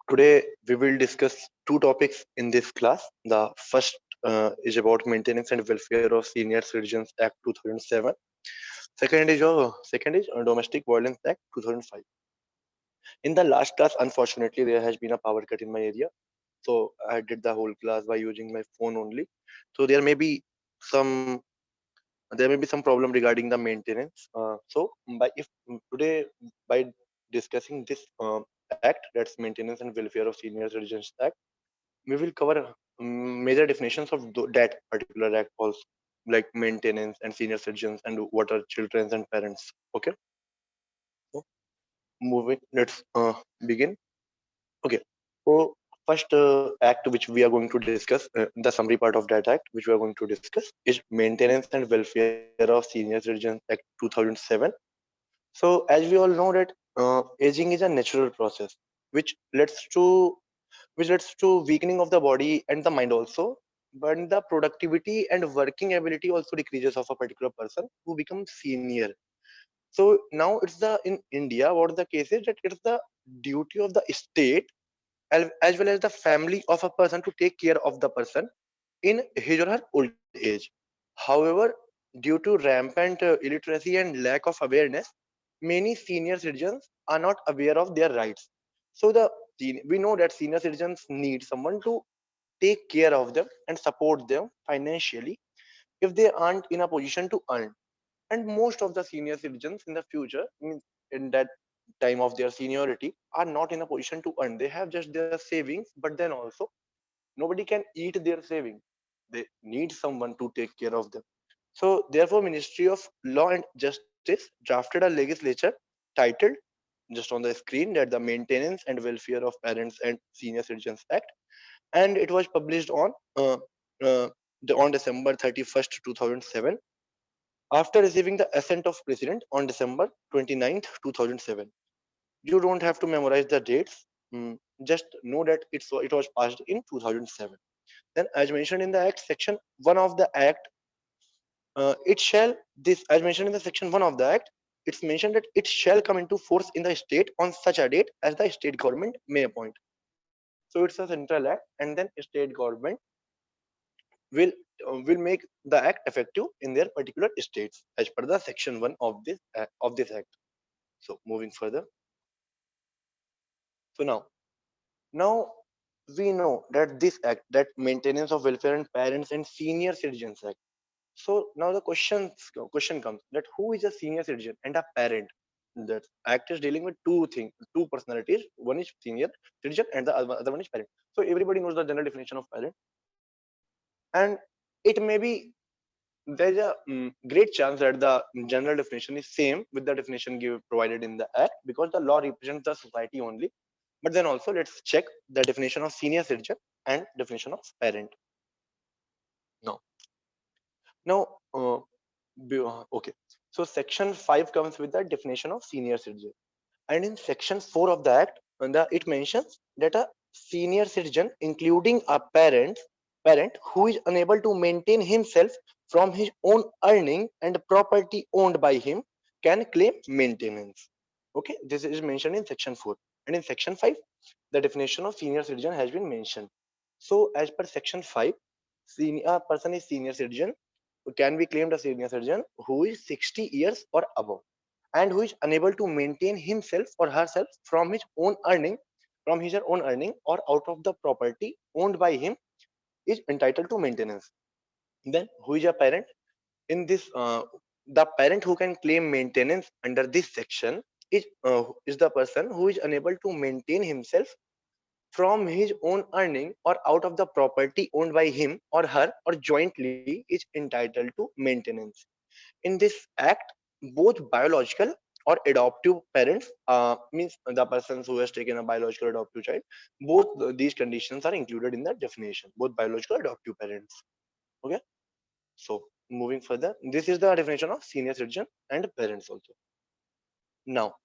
Today we will discuss two topics in this class. The first is about Maintenance and Welfare of Senior Citizens Act 2007. Second is Domestic Violence Act 2005. In the last class, unfortunately, there has been a power cut in my area, so I did the whole class by using my phone only. So some there may be some problem regarding the maintenance. So by if today by discussing this act, that's Maintenance and Welfare of Senior Citizens Act, we will cover major definitions of that particular act also, like maintenance and senior citizens and what are children and parents. Okay, so moving, let's begin. Okay, so first act which we are going to discuss, the summary part of that act which we are going to discuss is Maintenance and Welfare of Senior Citizens Act 2007. So as we all know that aging is a natural process which leads to weakening of the body and the mind also, but the productivity and working ability also decreases of a particular person who becomes senior. So now it's the in India, what the case is that it's the duty of the state as well as the family of a person to take care of the person in his or her old age. However, due to rampant illiteracy and lack of awareness, many senior citizens are not aware of their rights. So we know that senior citizens need someone to take care of them and support them financially if they aren't in a position to earn. And most of the senior citizens in the future, means in that time of their seniority, are not in a position to earn. They have just their savings, but then also nobody can eat their savings. They need someone to take care of them. So therefore, Ministry of Law and Justice drafted a legislature titled just on the screen that the Maintenance and Welfare of Parents and Senior Citizens Act, and it was published uh, on December 31st, 2007, after receiving the assent of President on December 29th, 2007. You don't have to memorize the dates. Just know that it was passed in 2007. Then, as mentioned in the Act, Section 1 of the Act, it shall this as mentioned in the Section 1 of the Act, it's mentioned that it shall come into force in the state on such a date as the state government may appoint. So it's a central act, and then state government will will make the act effective in their particular states as per the Section 1 of this act. So moving further, so now we know that this act, that Maintenance of Welfare and Parents and Senior Citizens Act. So now the question comes that who is a senior citizen and a parent? That act is dealing with two things, two personalities. One is senior citizen and the other one is parent. So everybody knows the general definition of parent, and it may be there's a great chance that the general definition is same with the definition provided in the act, because the law represents the society only. But then also let's check the definition of senior citizen and definition of parent. Now now uh, okay, so section 5 comes with the definition of senior citizen, and in section 4 of the act, it mentions that a senior citizen, including a parent who is unable to maintain himself from his own earning and property owned by him, can claim maintenance. Okay, this is mentioned in section 4, and in section 5 the definition of senior citizen has been mentioned. So as per section 5, a person is senior citizen can be claimed a senior citizen who is 60 years or above and who is unable to maintain himself or herself from his or own earning or out of the property owned by him, is entitled to maintenance. Then who is a parent? In this the parent who can claim maintenance under this section is the person who is unable to maintain himself from his own earning or out of the property owned by him or her or jointly, is entitled to maintenance. In this act, both biological or adoptive parents, means the persons who has taken a biological or adoptive child, both these conditions are included in the definition, both biological adoptive parents. Okay, so moving further, this is the definition of senior citizen and parents also. Now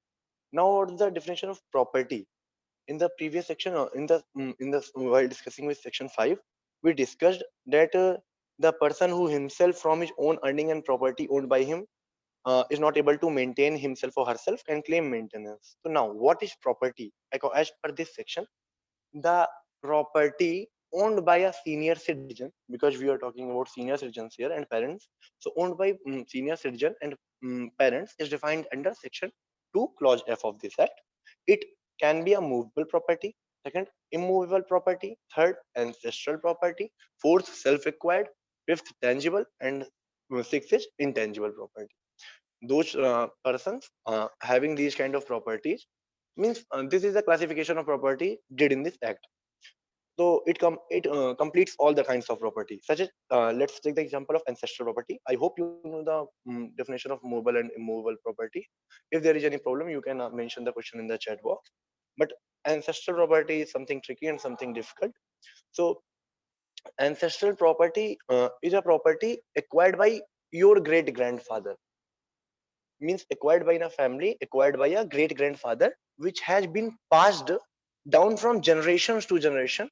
now what is the definition of property? In the previous section, in the while discussing with section 5, we discussed that the person who himself from his own earning and property owned by him is not able to maintain himself or herself can claim maintenance. So now what is property? As per this section, the property owned by a senior citizen, because we are talking about senior citizens here and parents. So owned by senior citizen and parents is defined under section 2 clause f of this act. It can be a movable property, second immovable property, third ancestral property, fourth self-acquired, fifth tangible, and sixth is intangible property. Those persons having these kind of properties means this is the classification of property did in this act. So it completes all the kinds of property, such as let's take the example of ancestral property. I hope you know the definition of movable and immovable property. If there is any problem, you can mention the question in the chat box. But ancestral property is something tricky and something difficult. So ancestral property is a property acquired by your great grandfather, means acquired by a family, acquired by a great grandfather, which has been passed down from generations to generation,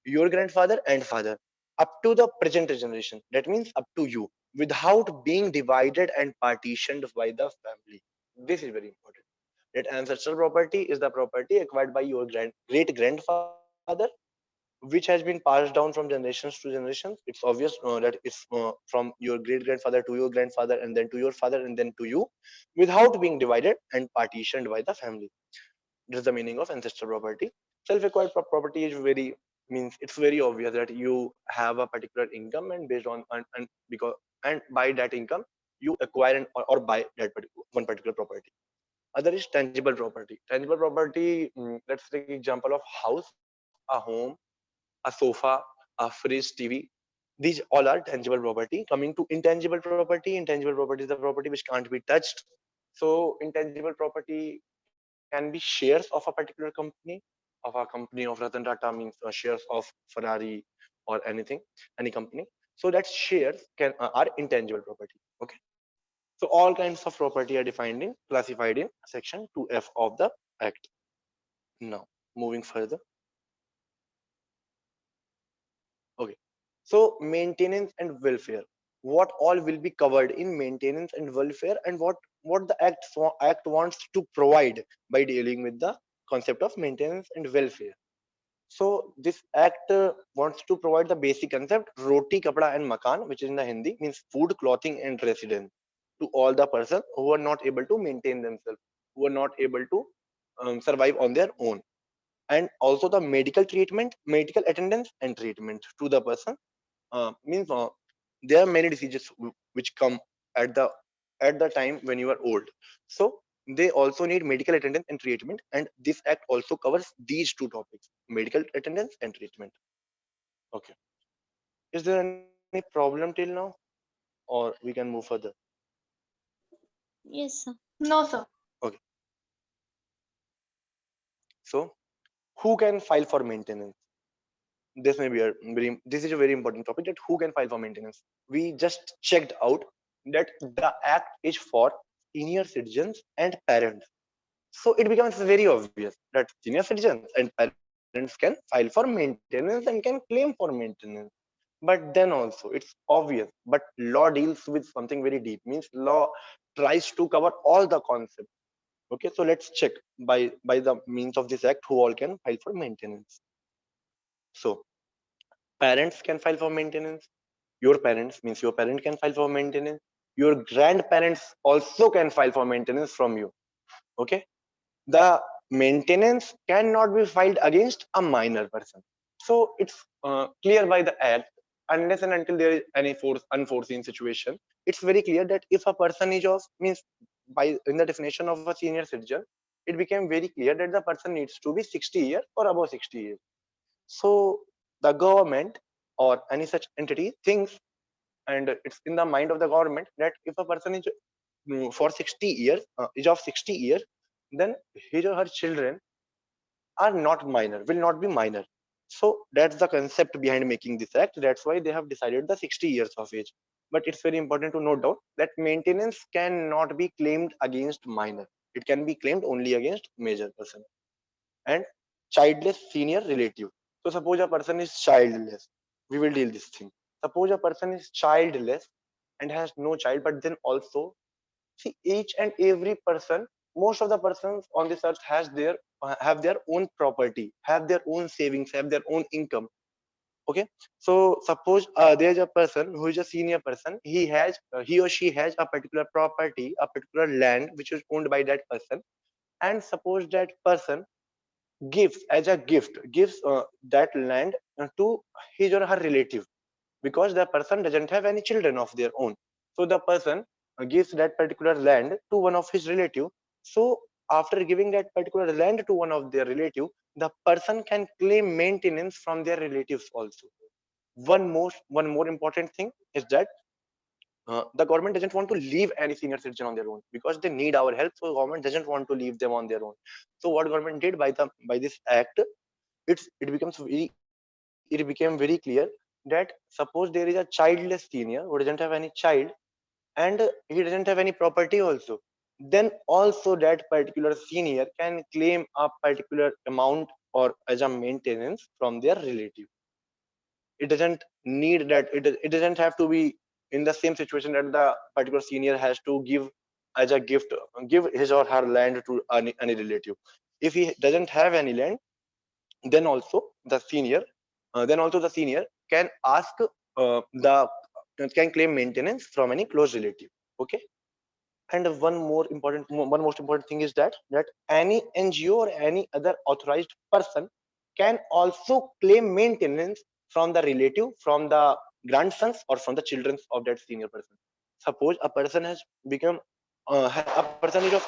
your grandfather and father, up to the present generation. That means up to you, without being divided and partitioned by the family. This is very important. That ancestral property is the property acquired by your great grandfather, which has been passed down from generations to generations. It's obvious that it's from your great grandfather to your grandfather and then to your father and then to you, without being divided and partitioned by the family. This is the meaning of ancestral property. Self-acquired property is very, means it's very obvious that you have a particular income, and based on and because and by that income you acquire or buy that one particular property. Other is tangible property. Tangible property, let's take example of house, a home, a sofa, a fridge, TV. These all are tangible property. Coming to intangible property, intangible property is the property which can't be touched. So intangible property can be shares of a particular company, of a company of Ratan Tata, means shares of Ferrari or anything, any company. So that shares can are intangible property. Okay. So all kinds of property are defined in classified in section 2F of the Act. Now moving further. Okay. So maintenance and welfare. What all will be covered in maintenance and welfare, and what the act wants to provide by dealing with the concept of maintenance and welfare. So this act wants to provide the basic concept roti, kapda, and makan, which is in the Hindi means food, clothing, and residence, to all the persons who are not able to maintain themselves, who are not able to survive on their own, and also the medical treatment, medical attendance, and treatment to the person. Means there are many diseases which come at the time when you are old. So they also need medical attendance and treatment, and this act also covers these two topics: medical attendance and treatment. Okay. Is there any problem till now, or we can move further? Yes, sir. No, sir. Okay. So who can file for maintenance? This may be a very, this is a very important topic, that who can file for maintenance. We just checked out that the act is for senior citizens and parents. So it becomes very obvious that senior citizens and parents can file for maintenance and can claim for maintenance. But then also it's obvious, but law deals with something very deep, means law tries to cover all the concepts. Okay, so let's check by the means of this act who all can file for maintenance. So parents can file for maintenance. Your parents means your parent can file for maintenance. Your grandparents also can file for maintenance from you. Okay. The maintenance cannot be filed against a minor person. So it's clear by the act, unless and until there is any unforeseen situation. It's very clear that if a person is of, means by in the definition of a senior citizen, it became very clear that the person needs to be 60 years or above 60 years. So the government or any such entity thinks, and it's in the mind of the government, that if a person is for 60 years, is of 60 years, then his or her children are not minor, will not be minor. So that's the concept behind making this act. That's why they have decided the 60 years of age. But it's very important to note down that maintenance cannot be claimed against minor. It can be claimed only against major person. And childless senior relative. So suppose a person is childless. We will deal this thing. Suppose a person is childless and has no child, but then also see each and every person most of the persons on this earth has their have their own property, have their own savings, have their own income. Okay, so suppose there's a person who is a senior person. He or she has a particular property, a particular land which is owned by that person, and suppose that person gives as a gives that land to his or her relative, because the person doesn't have any children of their own. So the person gives that particular land to one of his relative. So after giving that particular land to one of their relative, the person can claim maintenance from their relatives also. One more important thing is that the government doesn't want to leave any senior citizen on their own, because they need our help. So government doesn't want to leave them on their own. So what government did by this act, it became very clear that suppose there is a childless senior who doesn't have any child, and he doesn't have any property also, then also that particular senior can claim a particular amount or as a maintenance from their relative. It doesn't need that it doesn't have to be in the same situation that the particular senior has to give as a gift, give his or her land to any relative. If he doesn't have any land, then also the senior can ask the can claim maintenance from any close relative. Okay, and one most important thing is that any NGO or any other authorized person can also claim maintenance from the relative, from the grandsons or from the children of that senior person. Suppose a person has become a person is of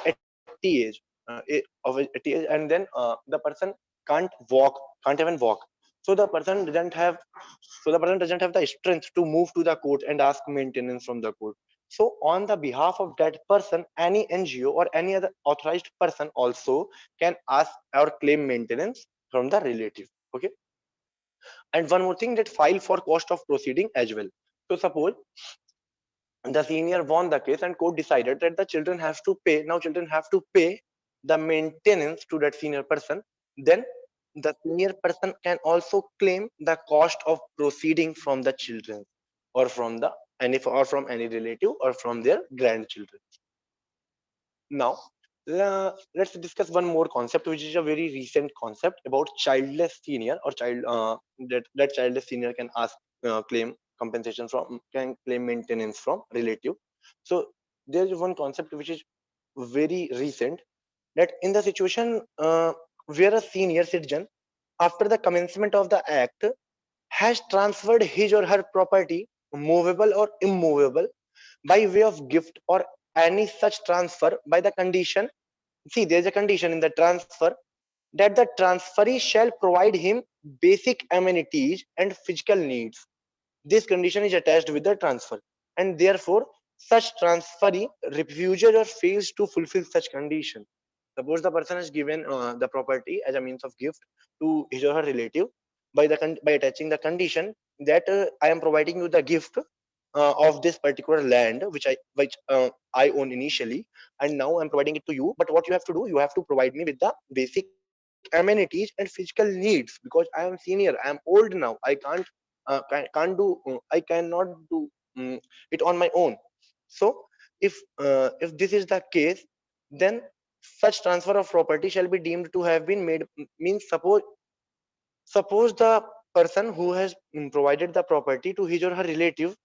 80 age, and then the person can't walk, can't even walk. So the person doesn't have the strength to move to the court and ask maintenance from the court. So on the behalf of that person, any NGO or any other authorized person also can ask or claim maintenance from the relative. Okay. And one more thing, that file for cost of proceeding as well. So suppose the senior won the case and court decided that the children have to pay, now children have to pay the maintenance to that senior person, then the senior person can also claim the cost of proceeding from the children, or from the or from any relative or from their grandchildren. Now, let's discuss one more concept, which is a very recent concept about childless senior, or that childless senior can ask claim compensation from, can claim maintenance from relative. So there is one concept which is very recent, that in the situation where a senior citizen, after the commencement of the act, has transferred his or her property, movable or immovable, by way of gift or any such transfer, by the condition, see there is a condition in the transfer, that the transferee shall provide him basic amenities and physical needs. This condition is attached with the transfer, and therefore such transferee refuses or fails to fulfill such condition. Suppose the person has given the property as a means of gift to his or her relative, by attaching the condition that I am providing you the gift of this particular land which I own initially, and now I'm providing it to you. But what you have to do, you have to provide me with the basic amenities and physical needs, because I am senior, I am old now. I cannot do it on my own. So if this is the case, then such transfer of property shall be deemed to have been made. Means suppose the person who has provided the property to his or her relative,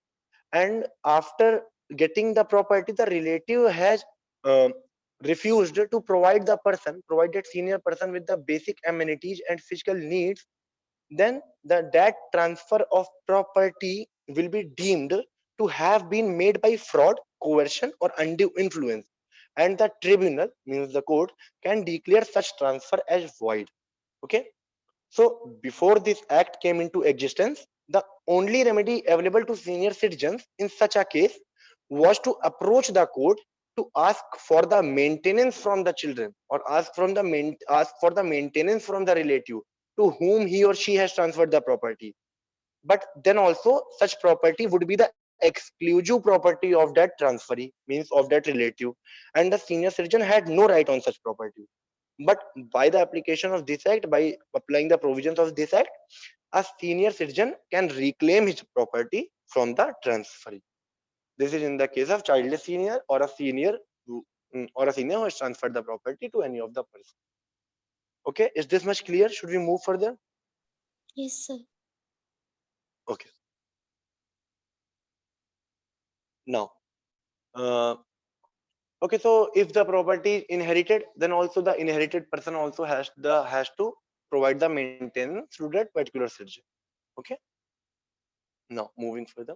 and after getting the property, the relative has um, refused to provide that senior person with the basic amenities and physical needs, then that transfer of property will be deemed to have been made by fraud, coercion, or undue influence, and the tribunal, means the court, can declare such transfer as void. Okay. So before this act came into existence, the only remedy available to senior citizens in such a case was to approach the court to ask for the maintenance from the children, or ask for the maintenance from the relative to whom he or she has transferred the property. But then also such property would be the exclusive property of that transferee, means of that relative, and the senior citizen had no right on such property. But by the application of this act, by applying the provisions of this act, a senior citizen can reclaim his property from the transferee. This is in the case of childless senior or a senior or a senior who has transferred the property to any of the person. Okay, is this much clear? Should we move further? Yes, sir. Okay. Now, uh, okay, so if the property is inherited, then also the inherited person also has to provide the maintenance through that particular citizen. Okay. Now, moving further,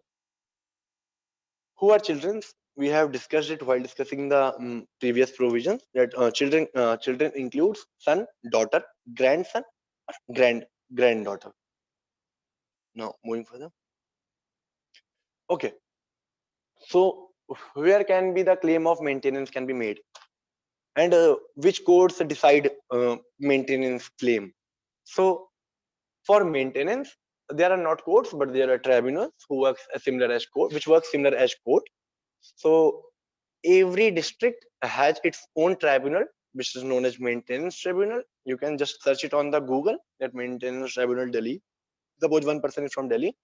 who are children? We have discussed it while discussing the previous provisions that children includes son, daughter, grandson, granddaughter. Now, moving further. Okay, so where can be the claim of maintenance can be made, and which courts decide maintenance claim? So for maintenance, there are not courts, but there are tribunals who works similar as court, which works similar as court. So every district has its own tribunal, which is known as maintenance tribunal. You can just search it on the Google, that maintenance tribunal Delhi. Suppose one person is from Delhi,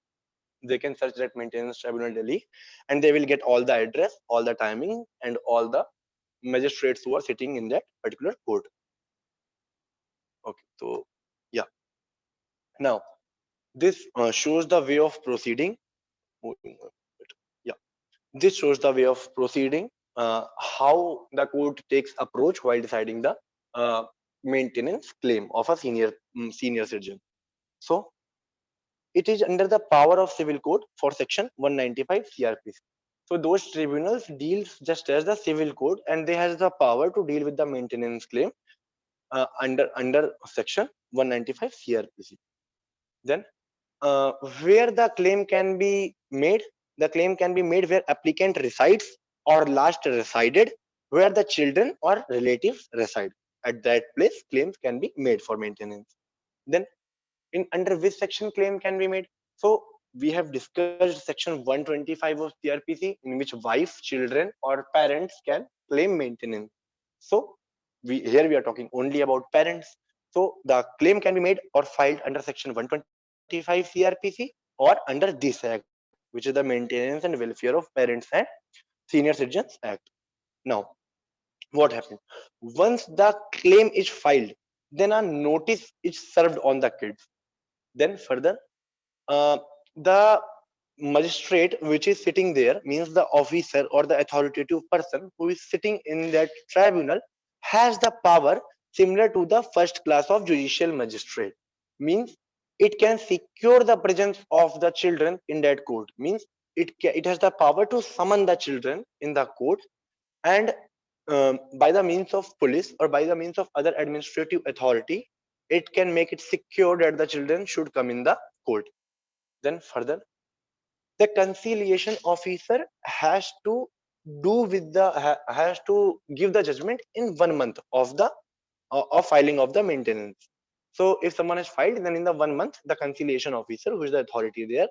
they can search that maintenance tribunal Delhi, and they will get all the address, all the timing, and all the magistrates who are sitting in that particular court. Okay, so yeah. Now this shows the way of proceeding. Moving on. Yeah, this shows the way of proceeding, how the court takes approach while deciding the uh, maintenance claim of a senior citizen. So it is under the power of civil code for section 195 CRPC. So those tribunals deals just as the civil code, and they has the power to deal with the maintenance claim under section 195 CRPC. Then uh, where the claim can be made, the claim can be made where applicant resides or last resided, where the children or relatives reside. At that place, claims can be made for maintenance. Then in under which section claim can be made? So we have discussed section 125 of CRPC, in which wife, children, or parents can claim maintenance. So here we are talking only about parents. So the claim can be made or filed under section 125 CRPC or under this act, which is the Maintenance and Welfare of Parents and Senior Citizens Act. Now, what happened? Once the claim is filed, then a notice is served on the kids. Then further, uh, the magistrate which is sitting there, means the officer or the authoritative person who is sitting in that tribunal, has the power similar to the first class of judicial magistrate. Means it can secure the presence of the children in that court. Means it has the power to summon the children in the court, and by the means of police or by the means of other administrative authority, it can make it secure that the children should come in the court. Then further, the conciliation officer has to has to give the judgment in 1 month of the of filing of the maintenance. So if someone has filed, then in the 1 month, the conciliation officer, who is the authority there,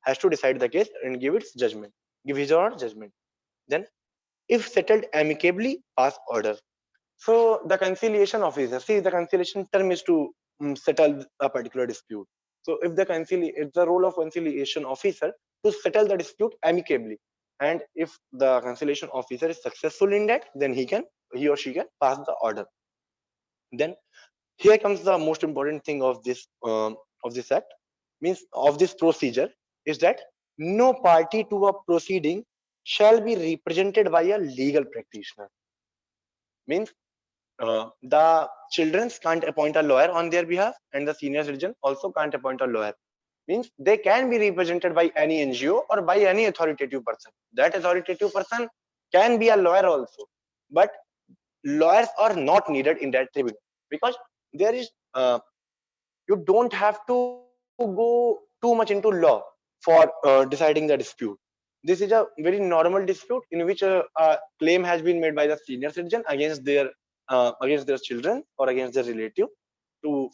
has to decide the case and give its judgment, give his or her judgment. Then, if settled amicably, pass order. So the conciliation officer, see, the conciliation term is to settle a particular dispute. So if it's the role of conciliation officer to settle the dispute amicably, and if the conciliation officer is successful in that, then he or she can pass the order. Then here comes the most important thing of this act, means of this procedure, is that no party to a proceeding shall be represented by a legal practitioner. Means the children can't appoint a lawyer on their behalf, and the senior citizen also can't appoint a lawyer. Means they can be represented by any NGO or by any authoritative person. That authoritative person can be a lawyer also, but lawyers are not needed in that tribunal, because there is you don't have to go too much into law for deciding the dispute. This is a very normal dispute in which a claim has been made by the senior citizen against their children or against their relative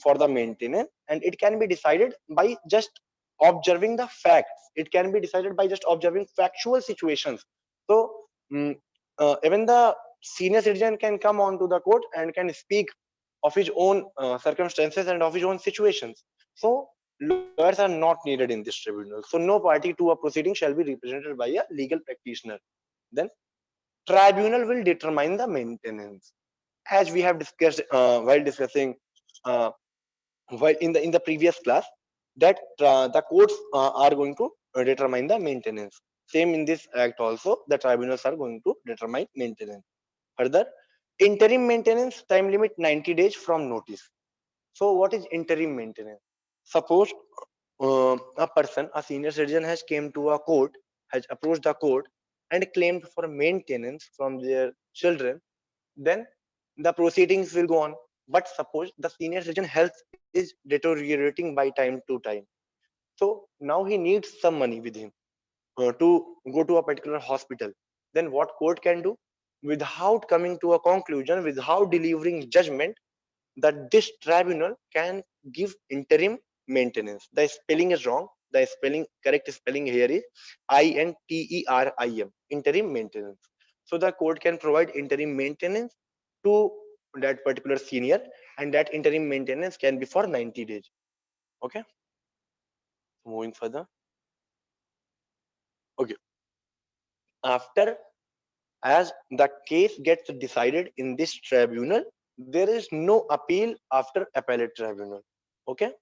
for the maintenance, and it can be decided by just observing the facts. It can be decided by just observing factual situations. So even the senior citizen can come onto the court and can speak of his own circumstances and of his own situations. So lawyers are not needed in this tribunal. So no party to a proceeding shall be represented by a legal practitioner. Then tribunal will determine the maintenance. As we have discussed while discussing uh, while in the previous class, that the courts are going to determine the maintenance. Same in this act also, the tribunals are going to determine maintenance. Further, interim maintenance time limit 90 days from notice. So what is interim maintenance? Suppose a person, a senior citizen, has came to a court, has approached the court and claimed for maintenance from their children, then the proceedings will go on. But suppose the senior citizen health is deteriorating by time to time, so now he needs some money with him to go to a particular hospital. Then what court can do, without coming to a conclusion, without delivering judgment, that this tribunal can give interim maintenance. The spelling is wrong. The spelling correct spelling here is interim, interim maintenance. So the court can provide interim maintenance to that particular senior, and that interim maintenance can be for 90 days. Okay, moving further. Okay, after, as the case gets decided in this tribunal, there is no appeal after appellate tribunal. Okay,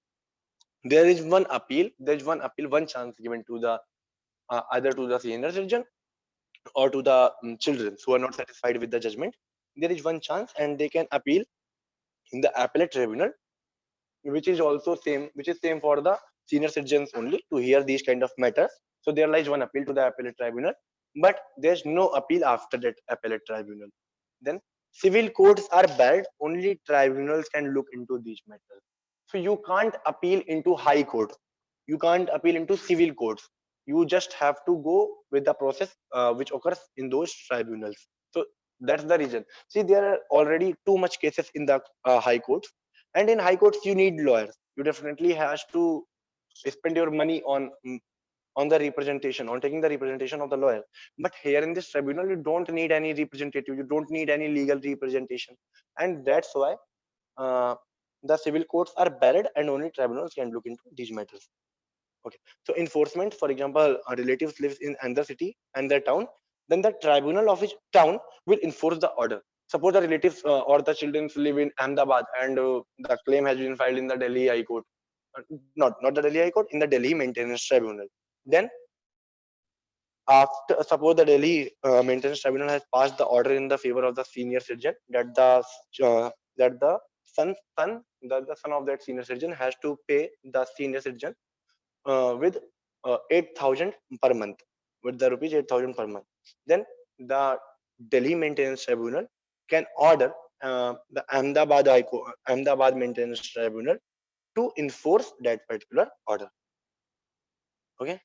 there is one appeal, one chance given to the either to the senior citizen or to the children who are not satisfied with the judgment. There is one chance and they can appeal in the appellate tribunal, which is also same, which is same for the senior citizens only to hear these kind of matters. So there lies one appeal to the appellate tribunal, but there's no appeal after that appellate tribunal. Then civil courts are bad, only tribunals can look into these matters. So you can't appeal into high court, you can't appeal into civil courts, you just have to go with the process which occurs in those tribunals. So that's the reason. See, there are already too much cases in the high courts, and in high courts you need lawyers. You definitely has to spend your money on the representation, on taking the representation of the lawyer. But here in this tribunal you don't need any representative, you don't need any legal representation, and that's why uh, the civil courts are buried and only tribunals can look into these matters. Okay, so enforcement, for example, a relative lives in another city and their town, then the tribunal of his town will enforce the order. Suppose the relatives or the children live in Ahmedabad and the claim has been filed in the Delhi High Court, not the Delhi High Court, in the Delhi Maintenance Tribunal. Then after, suppose the Delhi Maintenance Tribunal has passed the order in the favor of the senior citizen, that the the son of that senior citizen has to pay the senior citizen with 8,000 per month, with the rupees 8,000 per month. Then the Delhi Maintenance Tribunal can order the Ahmedabad Maintenance Tribunal to enforce that particular order. Okay,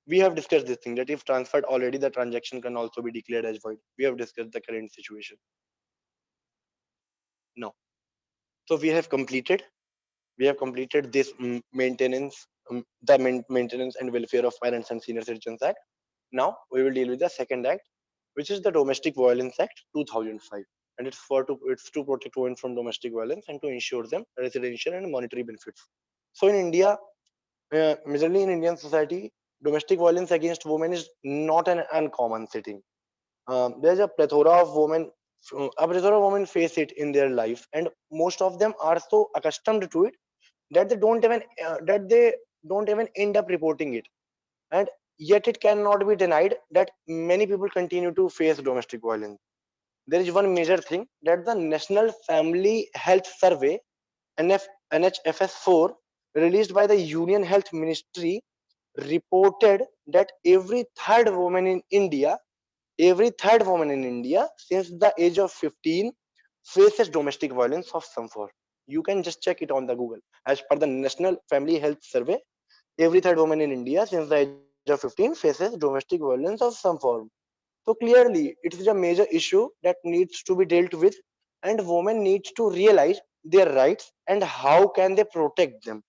we have discussed this thing that if transferred already, the transaction can also be declared as void. We have discussed the current situation. Now, so we have completed this maintenance, maintenance and welfare of parents and senior citizens act. Now we will deal with the second act, which is the Domestic Violence Act 2005, and it's to protect women from domestic violence and to ensure them residential and monetary benefits. So in India, majorly in Indian society, domestic violence against women is not an uncommon setting. There's a plethora of women face it in their life, and most of them are so accustomed to it that they don't even end up reporting it. And yet it cannot be denied that many people continue to face domestic violence. There is one major thing, that the National Family Health Survey, NHFS4, released by the Union Health Ministry, reported that every third woman in India since the age of 15 faces domestic violence of some form. You can just check it on the Google. As per the National Family Health Survey, every third woman in India since the age of 15 faces domestic violence of some form. So clearly, it is a major issue that needs to be dealt with, and women need to realize their rights and how can they protect them.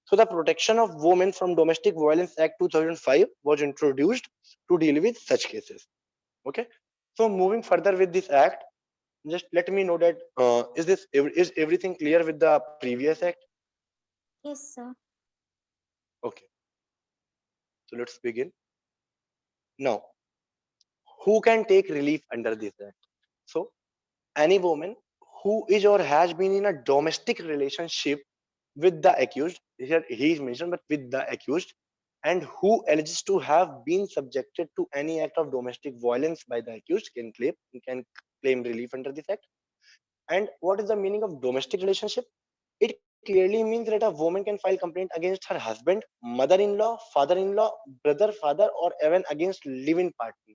So the Protection of Women from Domestic Violence Act 2005 was introduced to deal with such cases. Okay. So moving further with this act, just let me know that is everything clear with the previous act? Yes, sir. Okay. So let's begin now. who can take relief under this act? So any woman who is or has been in a domestic relationship with the accused, here he is mentioned, but with the accused, and who alleges to have been subjected to any act of domestic violence by the accused can claim relief under this act. And what is the meaning of domestic relationship? It clearly means that a woman can file complaint against her husband, mother-in-law, father-in-law, brother, father, or even against living partner.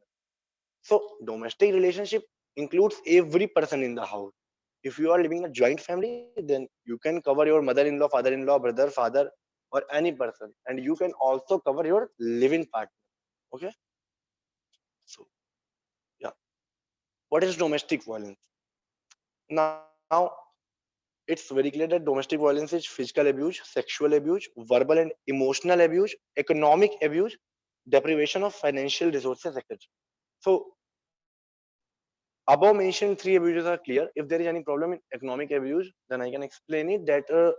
So domestic relationship includes every person in the house. If you are living in a joint family, then you can cover your mother-in-law, father-in-law, brother, father, or any person, and you can also cover your living partner. Okay. So yeah, what is domestic violence? Now it's very clear that domestic violence is physical abuse, sexual abuse, verbal and emotional abuse, economic abuse, deprivation of financial resources, etc. So above mentioned three abuses are clear. If there is any problem in economic abuse, then I can explain it that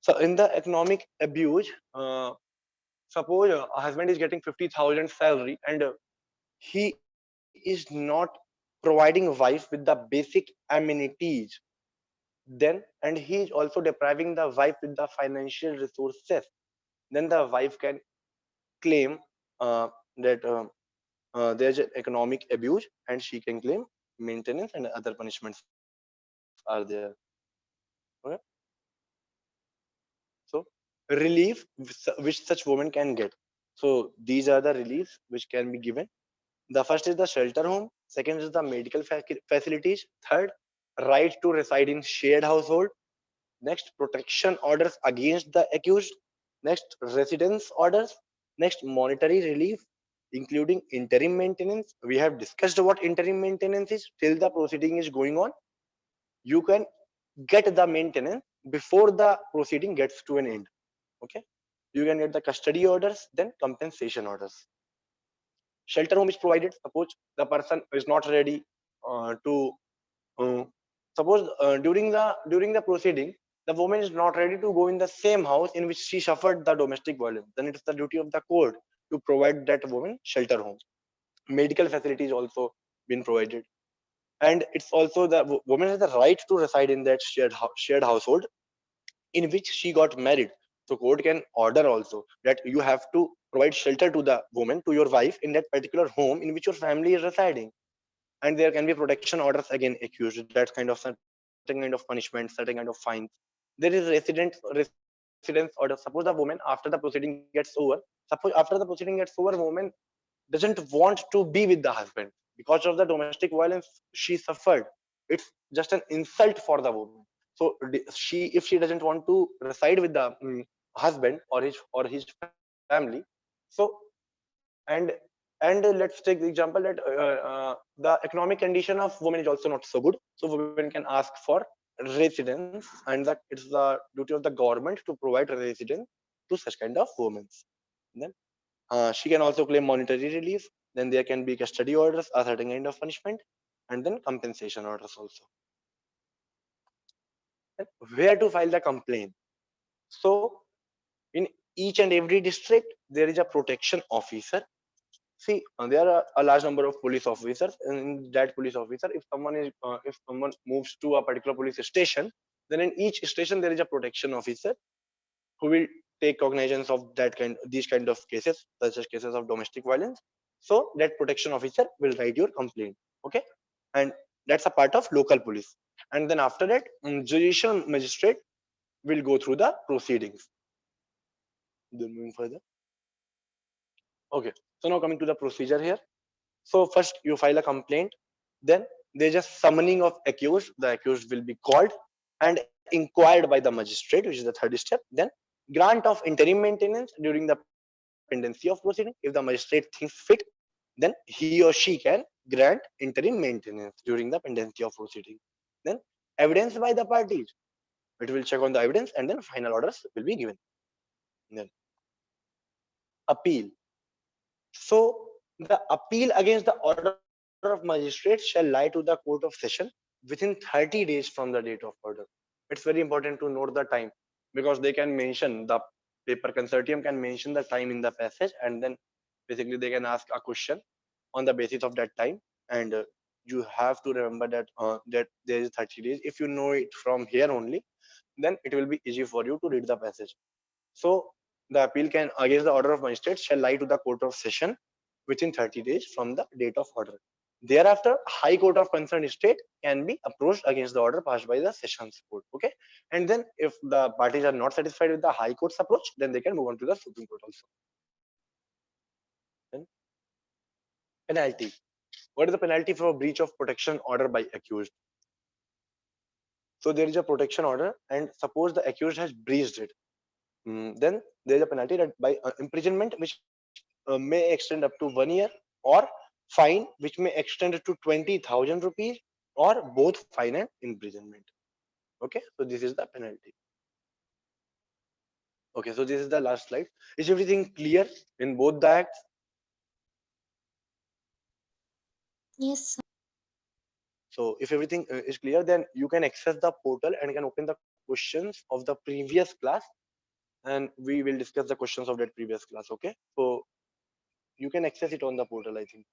so in the economic abuse, suppose a husband is getting 50,000 salary and he is not providing wife with the basic amenities, then and he is also depriving the wife with the financial resources, then the wife can claim that there's an economic abuse and she can claim maintenance and other punishments are there. Okay. So relief which such woman can get. So these are the reliefs which can be given. The first is the shelter home. Second is the medical facilities. Third, right to reside in shared household. Next, protection orders against the accused. Next, residence orders. Next, monetary relief, including interim maintenance. We have discussed what interim maintenance is till the proceeding is going on. You can get the maintenance before the proceeding gets to an end. Okay. You can get the custody orders, then compensation orders. Shelter home is provided. Suppose the person is not ready to uh, suppose during the proceeding the woman is not ready to go in the same house in which she suffered the domestic violence, then it's the duty of the court to provide that woman shelter home. Medical facilities also been provided, and it's also the woman has the right to reside in that shared household in which she got married. So court can order also that you have to provide shelter to the woman, to your wife, in that particular home in which your family is residing. And there can be protection orders again accused, that kind of certain kind of punishment, certain kind of fines. There is residence order. Suppose the woman after the proceeding gets over, suppose after the proceeding gets over, woman doesn't want to be with the husband because of the domestic violence she suffered. It's just an insult for the woman. So she, if she doesn't want to reside with the husband or his family, so and let's take the example that the economic condition of women is also not so good, so women can ask for residence, and that it's the duty of the government to provide residence to such kind of women. Then she can also claim monetary relief. Then there can be custody orders, a certain kind of punishment, and then compensation orders also. And where to file the complaint? So in each and every district there is a protection officer. See, there are a large number of police officers, and in that police officer, if someone moves to a particular police station, then in each station there is a protection officer who will take cognizance of these kind of cases, such as cases of domestic violence. So that protection officer will write your complaint. Okay, and that's a part of local police. And then after that, judicial magistrate will go through the proceedings. Then moving further. Okay, so now coming to the procedure here. So first you file a complaint, then there's a summoning of accused. The accused will be called and inquired by the magistrate, which is the third step. Then grant of interim maintenance during the pendency of proceeding. If the magistrate thinks fit, then he or she can grant interim maintenance during the pendency of proceeding. Then evidence by the parties. It will check on the evidence and then final orders will be given. Then appeal. So the appeal against the order of magistrate shall lie to the court of session within 30 days from the date of order. It's very important to note the time, because they can mention, the paper consortium can mention the time in the passage, and then basically they can ask a question on the basis of that time. And you have to remember that that there is 30 days. If you know it from here only, then it will be easy for you to read the passage. So the appeal can against the order of magistrate shall lie to the court of session within 30 days from the date of order. Thereafter, High Court of concerned state can be approached against the order passed by the Sessions Court. Okay, and then if the parties are not satisfied with the High Court's approach, then they can move on to the Supreme Court also. Then penalty. What is the penalty for a breach of protection order by accused? So there is a protection order, and suppose the accused has breached it. Then there is a penalty that by imprisonment, which may extend up to 1 year, or fine, which may extend to 20,000 rupees, or both fine and imprisonment. Okay, so this is the penalty. Okay, so this is the last slide. Is everything clear in both the acts? Yes, sir. So if everything is clear, then you can access the portal and can open the questions of the previous class, and we will discuss the questions of that previous class. Okay, so you can access it on the portal, I think.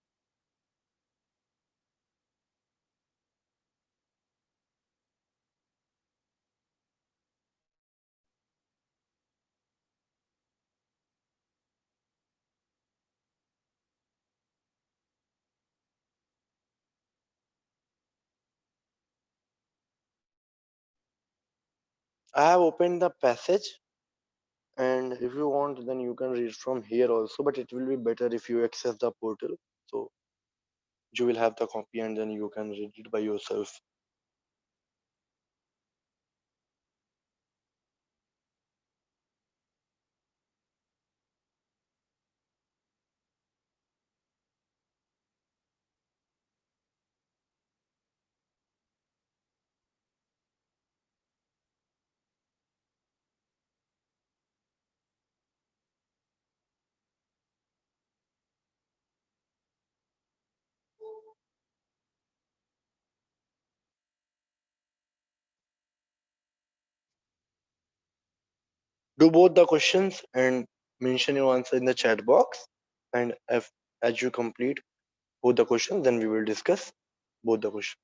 I have opened the passage, and if you want, then you can read from here also, but it will be better if you access the portal, so you will have the copy and then you can read it by yourself. Do both the questions and mention your answer in the chat box, and if as you complete both the questions, then we will discuss both the questions.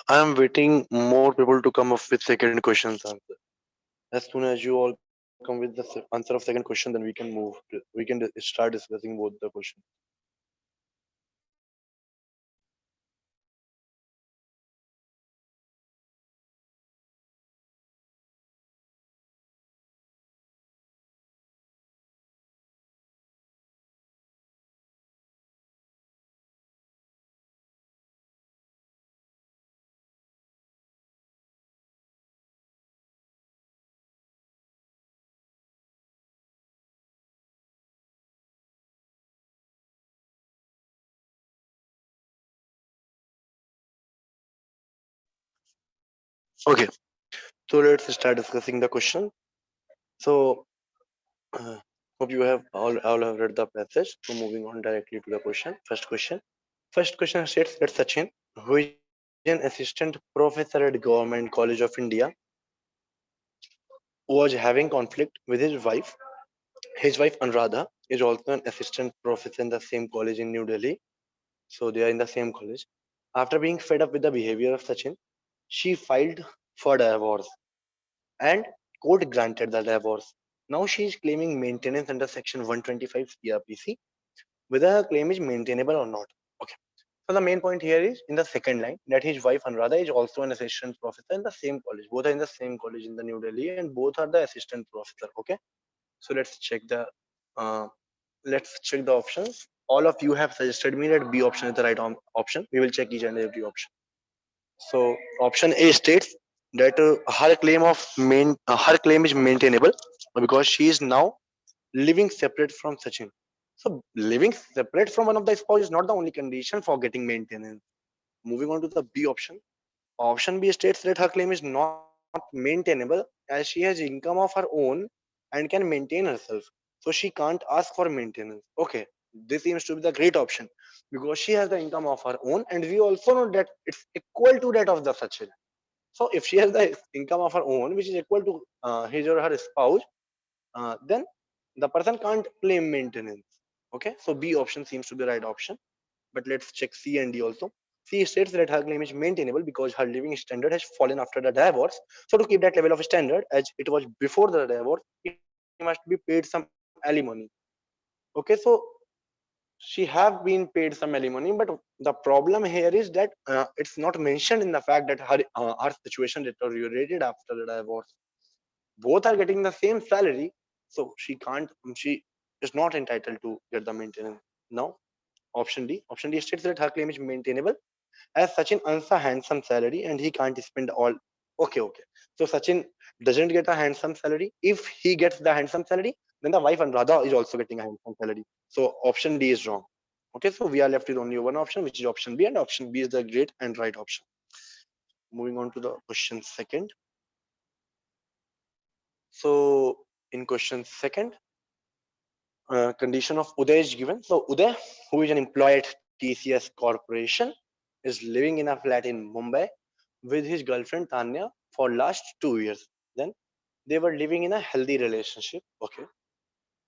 I'm waiting more people to come up with second questions answer. As soon as you all come with the answer of second question, then we can move. We can start discussing both the questions. Okay, so let's start discussing the question. So, uh, hope you have all have read the passage. So, moving on directly to the question. First question. First question states that Sachin, who is an assistant professor at Government College of India, was having conflict with his wife. His wife Anuradha is also an assistant professor in the same college in New Delhi. So they are in the same college. After being fed up with the behavior of Sachin, she filed for divorce and court granted the divorce. Now she is claiming maintenance under section 125 CRPC, whether her claim is maintainable or not. Okay. So the main point here is in the second line that his wife Anuradha is also an assistant professor in the same college. Both are in the same college in the New Delhi and both are the assistant professor. Okay. So uh, let's check the options. All of you have suggested me that B option is the right option. We will check each and every option. So option A states that her claim is maintainable because she is now living separate from Sachin. So living separate from one of the spouse is not the only condition for getting maintenance. Moving on to the B option. Option B states that her claim is not maintainable as she has income of her own and can maintain herself. So she can't ask for maintenance. Okay, this seems to be the great option because she has the income of her own, and we also know that it's equal to that of the Sachin. So if she has the income of her own, which is equal to his or her spouse, then the person can't claim maintenance. Okay, so B option seems to be the right option. But let's check C and D also. C states that her claim is maintainable because her living standard has fallen after the divorce. So to keep that level of standard as it was before the divorce, he must be paid some alimony. Okay, so she have been paid some alimony, but the problem here is that it's not mentioned in the fact that her situation deteriorated after the divorce. Both are getting the same salary, so she is not entitled to get the maintenance. Now option D states that her claim is maintainable as Sachin earns a handsome salary and he can't spend all. Okay. So Sachin doesn't get a handsome salary. If he gets the handsome salary, then the wife and Radha is also getting a handsome salary. So option D is wrong. Okay, so we are left with only one option, which is option B, and option B is the great and right option. Moving on to the question second. So in question second, condition of Uday is given. So Uday, who is an employee at TCS Corporation, is living in a flat in Mumbai with his girlfriend Tanya for last 2 years. Then they were living in a healthy relationship. Okay,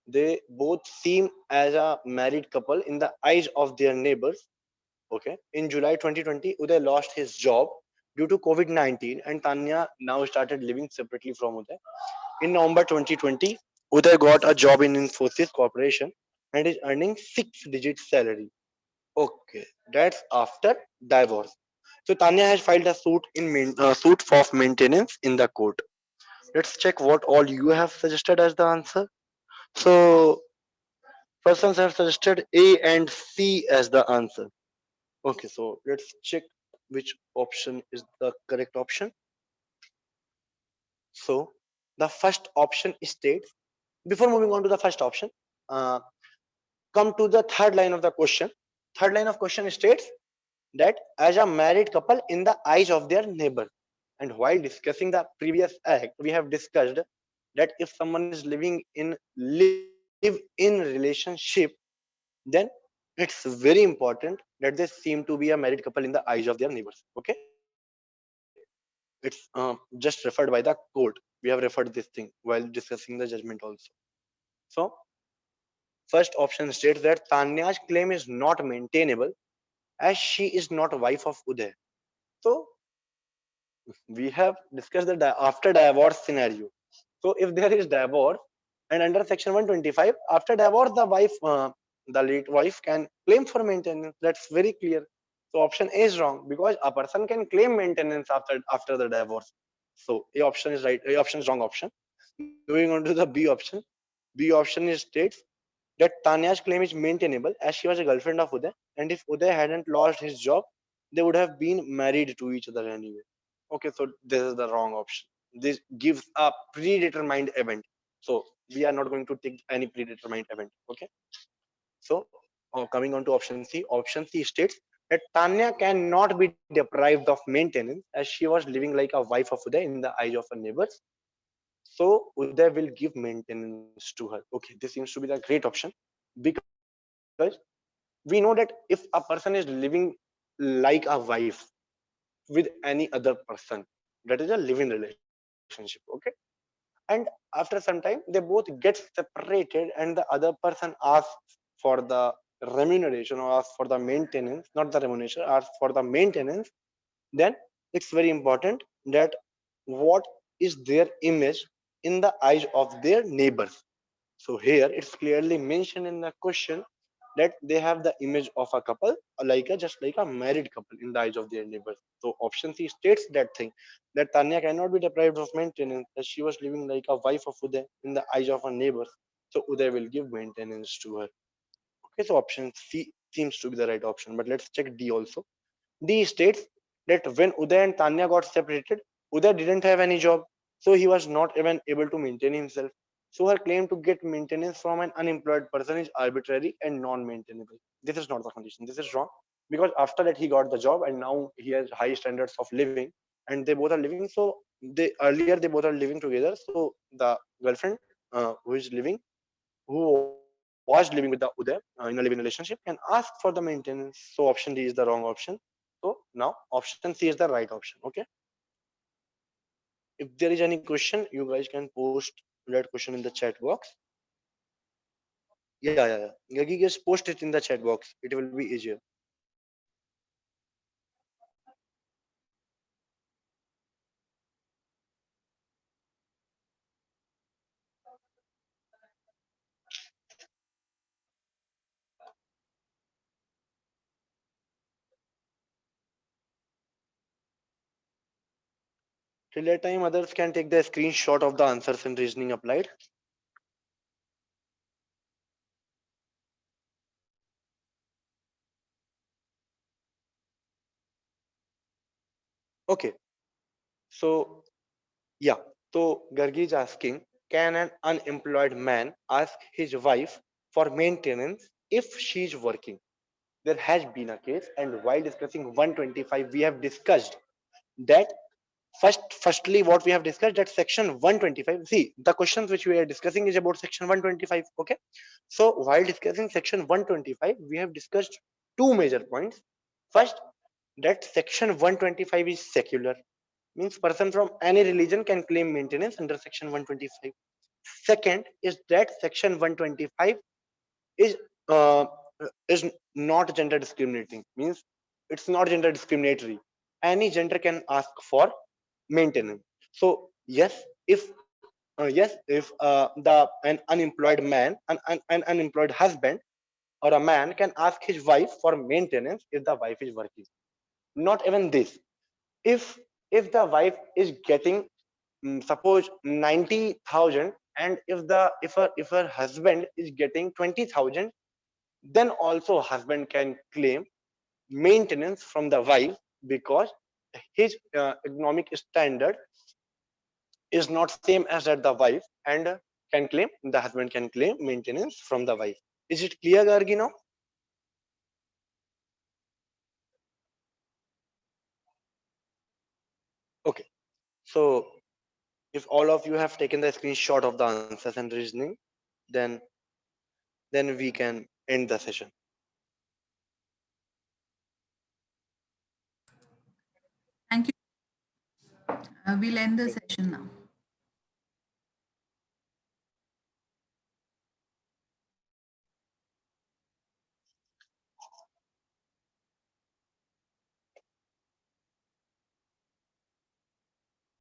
they both seem as a married couple in the eyes of their neighbors. Okay, in July 2020, Uday lost his job due to COVID-19, and Tanya now started living separately from Uday. In November 2020, Uday got a job in Infosys Corporation and is earning six-digit salary. Okay, that's after divorce. So Tanya has filed a suit for maintenance in the court. Let's check what all you have suggested as the answer. So persons have suggested A and C as the answer. Okay, so let's check which option is the correct option. So the first option states, before moving on to the first option, uh, come to the third line of the question. Third line of question states that as a married couple in the eyes of their neighbor. And while discussing the previous act, we have discussed that if someone is living in live-in relationship, then it's very important that they seem to be a married couple in the eyes of their neighbors. Okay, it's just referred by the court. We have referred this thing while discussing the judgment also. So first option states that Tanya's claim is not maintainable as she is not a wife of Uday. So We have discussed the after divorce scenario. So if there is divorce and under section 125, after divorce, the late wife can claim for maintenance. That's very clear. So option A is wrong because a person can claim maintenance after the divorce. So A option is right. A option is wrong option. Moving on to the B option. B option is states that Tanya's claim is maintainable as she was a girlfriend of Uday, and if Uday hadn't lost his job, they would have been married to each other anyway. Okay, so this is the wrong option. This gives a predetermined event. So we are not going to take any predetermined event. Okay. So coming on to option C. Option C states that Tanya cannot be deprived of maintenance as she was living like a wife of Uday in the eyes of her neighbors. So Uday will give maintenance to her. Okay, this seems to be the great option because we know that if a person is living like a wife with any other person, that is a living relationship. Okay, and after some time they both get separated and the other person asks for the remuneration or asks for the maintenance, not the remuneration, asks for the maintenance, then it's very important that what is their image in the eyes of their neighbors. So here it's clearly mentioned in the question that they have the image of a couple, like a just like a married couple in the eyes of their neighbors. So option C states that thing that Tanya cannot be deprived of maintenance as she was living like a wife of Uday in the eyes of her neighbors. So Uday will give maintenance to her. Okay, so option C seems to be the right option, but let's check D also. D states that when Uday and Tanya got separated, Uday didn't have any job, so he was not even able to maintain himself. So her claim to get maintenance from an unemployed person is arbitrary and non-maintainable. This is not the condition. This is wrong because after that he got the job and now he has high standards of living and they both are living. So they earlier they both are living together. So the girlfriend who was living with the Uday in a living relationship can ask for the maintenance. So option D is the wrong option. So now option C is the right option. Okay. If there is any question, you guys can post that question in the chat box. Yeah. Gagi, just post it in the chat box. It will be easier. Till that time, others can take the screenshot of the answers and reasoning applied. Okay. So yeah. So Gargi is asking, can an unemployed man ask his wife for maintenance if she is working? There has been a case, and while discussing 125, we have discussed that firstly what we have discussed that section 125. See, the questions which we are discussing is about section 125. Okay, so while discussing section 125, we have discussed two major points. First, that section 125 is secular, means person from any religion can claim maintenance under section 125. Second is that section 125 is uh, is not gender discriminating, means it's not gender discriminatory. Any gender can ask for maintenance. So if an unemployed man, an unemployed husband or a man can ask his wife for maintenance if the wife is working. Not even this. If the wife is getting suppose 90,000 and if her husband is getting 20,000, then also husband can claim maintenance from the wife because his economic standard is not same as that the wife, and can claim the husband can claim maintenance from the wife. Is it clear, Gargi, now? Okay, so if all of you have taken the screenshot of the answers and reasoning, then we can end the session. Thank you. We'll end the session now.